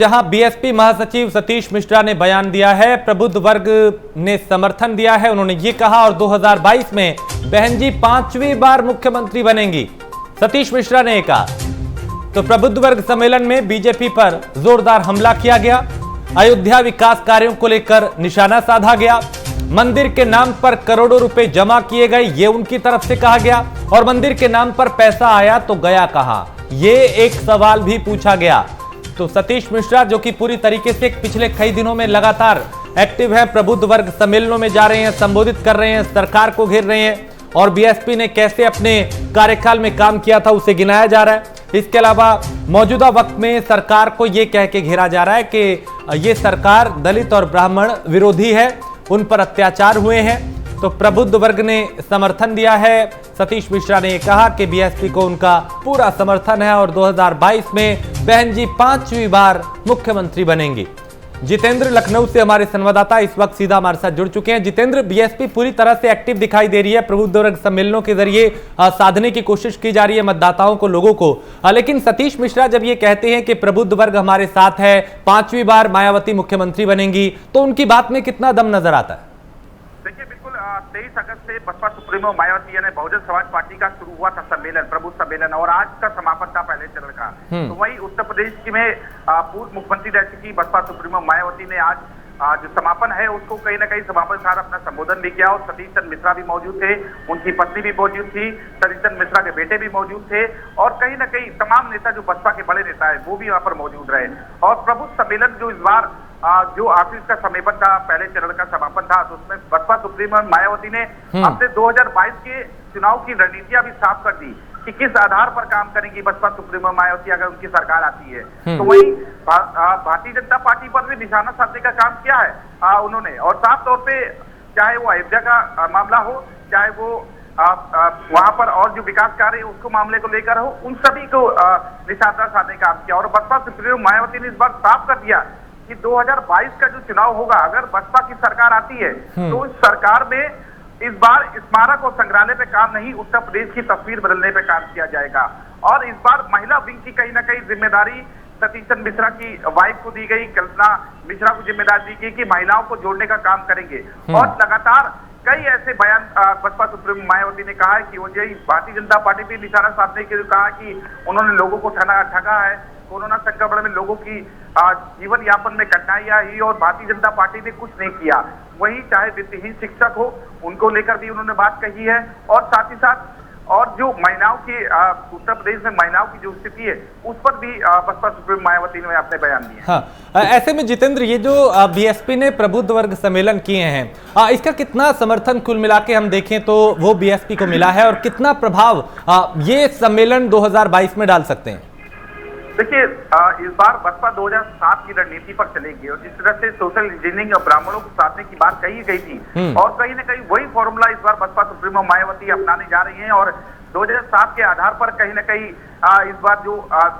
जहां बीएसपी महासचिव सतीश मिश्रा ने बयान दिया है, प्रबुद्ध वर्ग ने समर्थन दिया है। उन्होंने ये कहा और 2022 में बहन जी 5वीं बार मुख्यमंत्री बनेंगी, सतीश मिश्रा ने कहा। तो प्रबुद्ध वर्ग सम्मेलन में बीजेपी पर जोरदार हमला किया गया, अयोध्या विकास कार्यों को लेकर निशाना साधा गया, मंदिर के नाम पर करोड़ों रुपए जमा किए गए, ये उनकी तरफ से कहा गया, और मंदिर के नाम पर पैसा आया तो गया कहां, ये एक सवाल भी पूछा गया। तो सतीश मिश्रा जो कि पूरी तरीके से पिछले कई दिनों में लगातार एक्टिव है, प्रबुद्ध वर्ग सम्मेलनों में जा रहे हैं, संबोधित कर रहे हैं, सरकार को घेर रहे हैं, और बीएसपी ने कैसे अपने कार्यकाल में काम किया था उसे गिनाया जा रहा है। इसके अलावा मौजूदा वक्त में सरकार को यह कह के घेरा जा रहा है कि यह सरकार दलित और ब्राह्मण विरोधी है, उन पर अत्याचार हुए हैं। तो प्रबुद्ध वर्ग ने समर्थन दिया है, सतीश मिश्रा ने कहा कि बीएसपी को उनका पूरा समर्थन है और 2022 में बहन जी 5वीं बार मुख्यमंत्री बनेंगी। जितेंद्र लखनऊ से हमारे संवाददाता इस वक्त सीधा हमारे साथ जुड़ चुके हैं। जितेंद्र, बीएसपी पूरी तरह से एक्टिव दिखाई दे रही है, प्रबुद्ध वर्ग सम्मेलनों के जरिए साधने की कोशिश की जा रही है मतदाताओं को, लोगों को, लेकिन सतीश मिश्रा जब ये कहते हैं कि प्रबुद्ध वर्ग हमारे साथ है, 5वीं बार मायावती मुख्यमंत्री बनेंगी, तो उनकी बात में कितना दम नजर आता है? देखिए, बिल्कुल 23 अगस्त से बसपा सुप्रीमो मायावती यानी बहुजन समाज पार्टी का शुरू हुआ था सम्मेलन, प्रबुद्ध सम्मेलन, और आज का समापन था पहले चरण का। तो वही उत्तर प्रदेश में पूर्व मुख्यमंत्री रह चुकी बसपा सुप्रीमो मायावती ने आज जो समापन है उसको कहीं ना कहीं समापन साथ अपना संबोधन भी किया, और सतीश चंद्र मिश्रा भी मौजूद थे, उनकी पत्नी भी मौजूद थी, सतीश चंद्र मिश्रा के बेटे भी मौजूद थे, और कहीं ना कहीं तमाम नेता जो बसपा के बड़े नेता है वो भी वहां पर मौजूद रहे। और प्रबुद्ध सम्मेलन जो इस बार जो आखिर का समापन था, पहले चरण का समापन था, तो उसमें बसपा सुप्रीमो मायावती ने अपने 2022 के चुनाव की रणनीतियां भी साफ कर दी कि किस आधार पर काम करेंगी बसपा सुप्रीमो मायावती अगर उनकी सरकार आती है। तो वही भारतीय जनता पार्टी पर भी निशाना साधने का काम किया है उन्होंने, और साफ तौर पे चाहे वो अयोध्या का मामला हो, चाहे वो वहां पर और जो विकास कार्य है उसको मामले को लेकर हो, उन सभी को निशाना साधने का काम किया। और बसपा सुप्रीमो मायावती ने इस बार साफ कर दिया कि 2022 का जो चुनाव होगा, अगर बसपा की सरकार आती है तो इस सरकार में इस बार स्मारक और संग्रहालय पे काम नहीं, उत्तर प्रदेश की तस्वीर बदलने पे काम किया जाएगा। और इस बार महिला विंग की कहीं ना कहीं जिम्मेदारी सतीश चंद्र मिश्रा की वाइफ को दी गई, कल्पना मिश्रा को जिम्मेदारी दी गई कि महिलाओं को जोड़ने का काम करेंगे। और लगातार कई ऐसे बयान बसपा सुप्रीमो मायावती ने कहा है कि वो भारतीय जनता पार्टी भी निशाना साधने के लिए कहा कि उन्होंने लोगों को ठगा है, कोरोना संक्रमण में लोगों की जीवन यापन में कठिनाइयां आई और भारतीय जनता पार्टी ने कुछ नहीं किया। वही चाहे वित्तहीन शिक्षक हो, उनको लेकर भी उन्होंने बात कही है, और साथ ही साथ और जो महिलाओं की उत्तर प्रदेश में महिलाओं की जो स्थिति है उस पर भी बसपा सुप्रीमो मायावती ने अपने बयान दिए। हाँ, ऐसे में जितेंद्र, ये जो बीएसपी ने प्रबुद्ध वर्ग सम्मेलन किए हैं, इसका कितना समर्थन कुल मिला के हम देखें तो वो बीएसपी को मिला है, और कितना प्रभाव ये सम्मेलन 2022 में डाल सकते हैं? देखिए, इस बार बसपा 2007 की रणनीति पर चलेगी, और जिस तरह से सोशल इंजीनियरिंग और ब्राह्मणों को साधने की बात कही गई थी, और कहीं ना कहीं वही फॉर्मूला इस बार बसपा सुप्रीमो मायावती अपनाने जा रही हैं। और 2007 के आधार पर कहीं ना कहीं इस बार जो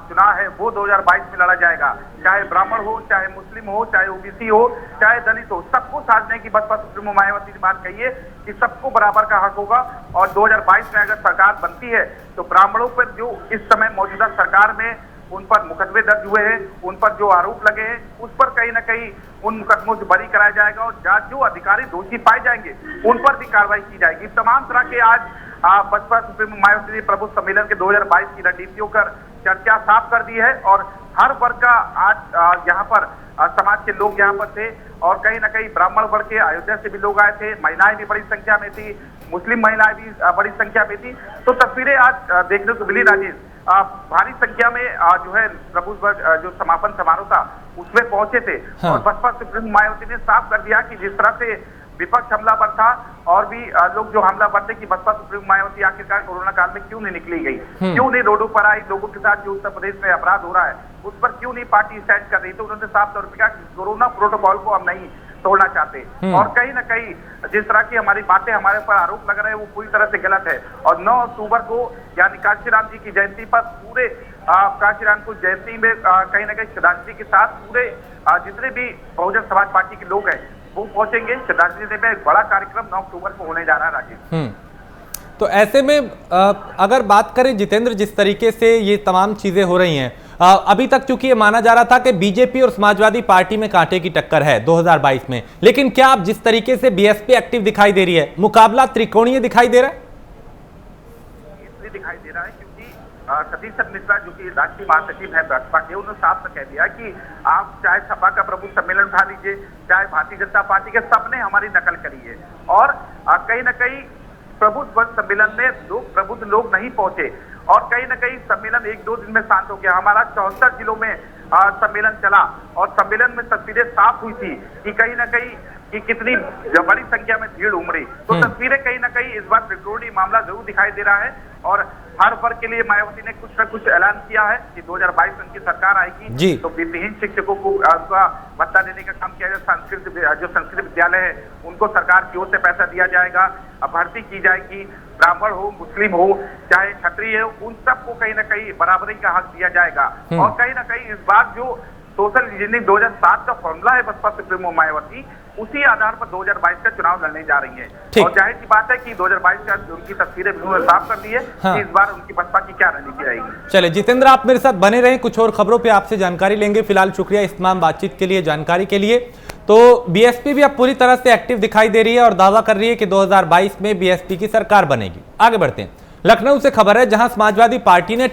चुनाव है वो 2022 में लड़ा जाएगा, चाहे ब्राह्मण हो, चाहे मुस्लिम हो, चाहे ओबीसी हो, चाहे दलित हो, सबको साधने की बसपा सुप्रीमो मायावती ने बात कही है कि सबको बराबर का हक होगा। और 2022 में अगर सरकार बनती है तो ब्राह्मणों पर जो इस समय मौजूदा सरकार में उन पर मुकदमे दर्ज हुए हैं, उन पर जो आरोप लगे हैं, उस पर कहीं ना कहीं उन मुकदमों से बरी कराया जाएगा, और जो अधिकारी दोषी पाए जाएंगे उन पर भी कार्रवाई की जाएगी। तमाम तरह के आज बसपा सुप्रीमो मायावती ने प्रबुद्ध सम्मेलन के 2022 की रणनीतियों पर चर्चा साफ कर दी है, और हर वर्ग का आज यहाँ पर समाज के लोग यहाँ पर थे, और कहीं ना कहीं ब्राह्मण वर्ग के अयोध्या से भी लोग आए थे, महिलाएं भी बड़ी संख्या में थी, मुस्लिम महिलाएं भी बड़ी संख्या में थी। तो तस्वीरें आज देखने को मिली राजेश, भारी संख्या में जो है प्रबुद्ध वर्ग जो समापन समारोह था उसमें पहुंचे थे। हाँ। और बसपा सुप्रीमो मायावती ने साफ कर दिया कि जिस तरह से विपक्ष हमलावर था और भी लोग जो हमलावर थे कि बसपा सुप्रीमो मायावती आखिरकार कोरोना काल में क्यों नहीं निकली गई, क्यों नहीं रोडों पर आई, लोगों के साथ जो उत्तर प्रदेश में अपराध हो रहा है उस पर क्यों नहीं पार्टी स्टैंड कर रही। तो उन्होंने साफ तौर पर कहा कि कोरोना प्रोटोकॉल को हम नहीं तोड़ना चाहते, और कहीं ना कहीं जिस तरह की हमारी बातें हमारे ऊपर आरोप लग रहे हैं वो पूरी तरह से गलत है। और 9 अक्टूबर को यानी काशीराम जी की जयंती पर पूरे काशीराम को जयंती में कहीं ना कहीं श्रद्धांजलि के साथ पूरे जितने भी बहुजन समाज पार्टी के लोग हैं वो पहुंचेंगे श्रद्धांजलि देने में। एक बड़ा कार्यक्रम 9 अक्टूबर को होने जा रहा है राजेश। तो ऐसे में अगर बात करें जितेंद्र, जिस तरीके से ये तमाम चीजें हो रही हैं, अभी तक चूंकि ये माना जा रहा था कि बीजेपी और समाजवादी पार्टी में कांटे की टक्कर है 2022 में, लेकिन क्या अब जिस तरीके से बीएसपी एक्टिव दिखाई दे रही है, मुकाबला त्रिकोणीय दिखाई दे रहा है? इसलिए दिखाई दे रहा है क्योंकि सतीश मिश्रा जो कि राष्ट्रीय महासचिव है भाजपा के, उन्होंने साफ कह दिया कि आप चाहे सपा का प्रबुद्ध सम्मेलन उठा लीजिए, चाहे भारतीय जनता पार्टी के, सबने हमारी नकल करी है। और कहीं ना कहीं प्रबुद्ध सम्मेलन में प्रबुद्ध लोग नहीं पहुंचे और कहीं ना कहीं सम्मेलन 1-2 दिन में शांत हो गया। हमारा 74 जिलों में सम्मेलन चला और सम्मेलन में तस्वीरें साफ हुई थी कि कहीं ना कहीं कि कितनी बड़ी संख्या में भीड़ उमड़ी। तो तस्वीरें कहीं ना कहीं इस बार त्रिकोणीय मामला जरूर दिखाई दे रहा है और हर वर्ग के लिए मायावती ने कुछ न कुछ ऐलान किया है कि 2022 में उनकी सरकार आएगी तो वित्तहीन शिक्षकों को उनका भत्ता देने का काम किया जाएगा। जो संस्कृत विद्यालय है उनको सरकार की ओर से पैसा दिया जाएगा, भर्ती की जाएगी, ब्राह्मण हो, मुस्लिम हो, चाहे क्षत्रिय हो, उन सबको कहीं ना कहीं बराबरी का हक दिया जाएगा। और कहीं ना कहीं इस बार जो सोशल इंजीनियरिंग 2007 का फॉर्मूला है बसपा सुप्रीमो मायावती, उसी आधार पर 2022 का चुनाव लड़ने जा रही है। और जाहिर सी बात है कि 2022 का उनकी तस्वीरें भी उन्होंने साफ कर दी है कि इस बार उनकी बसपा की क्या रणनीति रहेगी। चले जितेंद्र, आप मेरे साथ बने रहें, कुछ और खबरों पे आपसे जानकारी लेंगे। फिलहाल शुक्रिया इस तमाम बातचीत के लिए, जानकारी के लिए। तो बीएसपी भी अब पूरी तरह से एक्टिव दिखाई दे रही है और दावा कर रही है कि 2022 में बीएसपी की सरकार बनेगी। आगे बढ़ते हैं, लखनऊ से खबर है जहां समाजवादी पार्टी ने